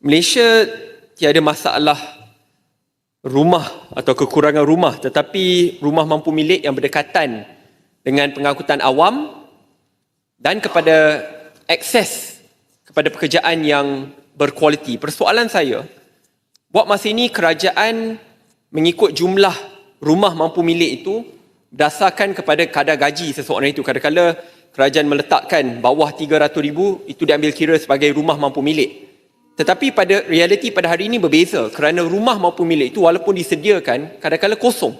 Malaysia tiada masalah rumah atau kekurangan rumah, tetapi rumah mampu milik yang berdekatan dengan pengangkutan awam dan kepada akses kepada pekerjaan yang berkualiti. Persoalan saya, buat masa ini kerajaan mengikut jumlah rumah mampu milik itu berdasarkan kepada kadar gaji seseorang itu. Kadang-kadang kerajaan meletakkan bawah 300,000 itu diambil kira sebagai rumah mampu milik. Tetapi pada realiti pada hari ini berbeza, kerana rumah mampu milik itu walaupun disediakan kadang-kadang kosong.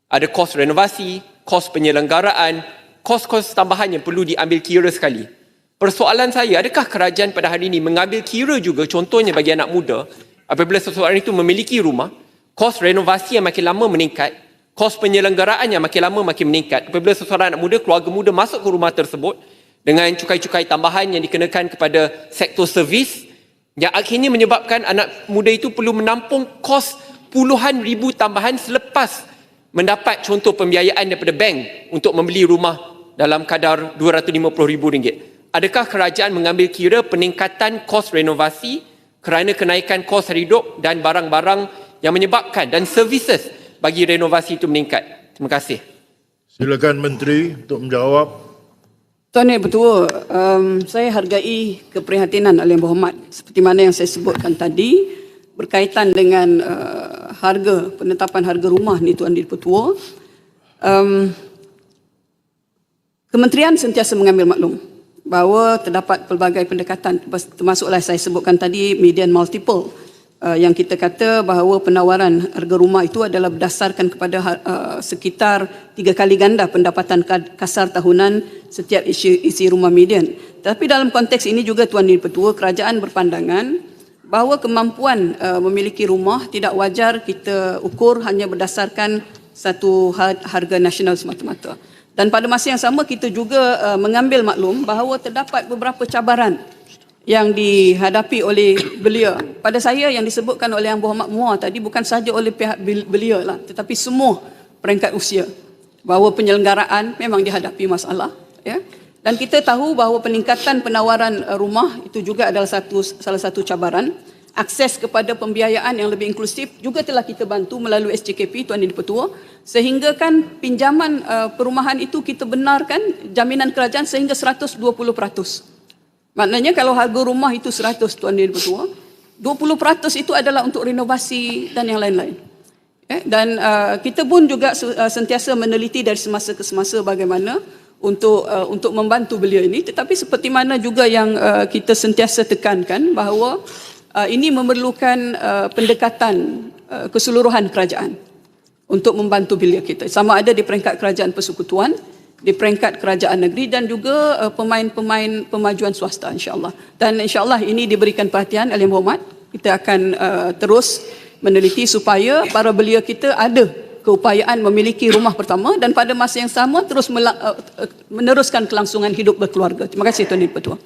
Ada kos renovasi, kos penyelenggaraan, kos-kos tambahan yang perlu diambil kira sekali. Persoalan saya, adakah kerajaan pada hari ini mengambil kira juga contohnya bagi anak muda, apabila seseorang itu memiliki rumah, kos renovasi yang makin lama meningkat, kos penyelenggaraan yang makin lama makin meningkat. Apabila seseorang anak muda, keluarga muda masuk ke rumah tersebut dengan cukai-cukai tambahan yang dikenakan kepada sektor servis, yang akhirnya menyebabkan anak muda itu perlu menampung kos puluhan ribu tambahan selepas mendapat contoh pembiayaan daripada bank untuk membeli rumah dalam kadar RM250,000. Adakah kerajaan mengambil kira peningkatan kos renovasi kerana kenaikan kos hidup dan barang-barang yang menyebabkan dan services bagi renovasi itu meningkat? Terima kasih. Silakan Menteri untuk menjawab. Tuan Yang Bertua, saya hargai keprihatinan Yang Berhormat seperti mana yang saya sebutkan tadi berkaitan dengan penetapan harga rumah ni Tuan Yang Bertua. Kementerian sentiasa mengambil maklum bahawa terdapat pelbagai pendekatan, termasuklah saya sebutkan tadi median multiple, yang kita kata bahawa penawaran harga rumah itu adalah berdasarkan kepada sekitar 3 kali ganda pendapatan kasar tahunan setiap isi rumah median. Tapi dalam konteks ini juga Tuan Yang Bertua, kerajaan berpandangan bahawa kemampuan memiliki rumah tidak wajar kita ukur hanya berdasarkan satu harga nasional semata-mata. Dan pada masa yang sama kita juga mengambil maklum bahawa terdapat beberapa cabaran yang dihadapi oleh belia. Pada saya yang disebutkan oleh Yang Berhormat Muar tadi bukan sahaja oleh pihak belia lah, tetapi semua peringkat usia, bahawa penyelenggaraan memang dihadapi masalah, ya. Dan kita tahu bahawa peningkatan penawaran rumah itu juga adalah salah satu cabaran. Akses kepada pembiayaan yang lebih inklusif juga telah kita bantu melalui SJKP Tuan Yang Bertua, sehingga kan pinjaman perumahan itu kita benarkan jaminan kerajaan sehingga 120%. Maknanya kalau harga rumah itu 100 Tuan Yang Bertua, 20% itu adalah untuk renovasi dan yang lain-lain. Dan kita pun juga sentiasa meneliti dari semasa ke semasa bagaimana untuk membantu beliau ini. Tetapi seperti mana juga yang kita sentiasa tekankan bahawa ini memerlukan pendekatan keseluruhan kerajaan untuk membantu beliau kita. Sama ada di peringkat kerajaan persekutuan, di peringkat kerajaan negeri dan juga pemain-pemain pemajuan swasta insya-Allah. Dan insya-Allah ini diberikan perhatian oleh Yang Berhormat. Kita akan terus meneliti supaya para belia kita ada keupayaan memiliki rumah pertama dan pada masa yang sama terus meneruskan kelangsungan hidup berkeluarga. Terima kasih Tuan Yang Bertua.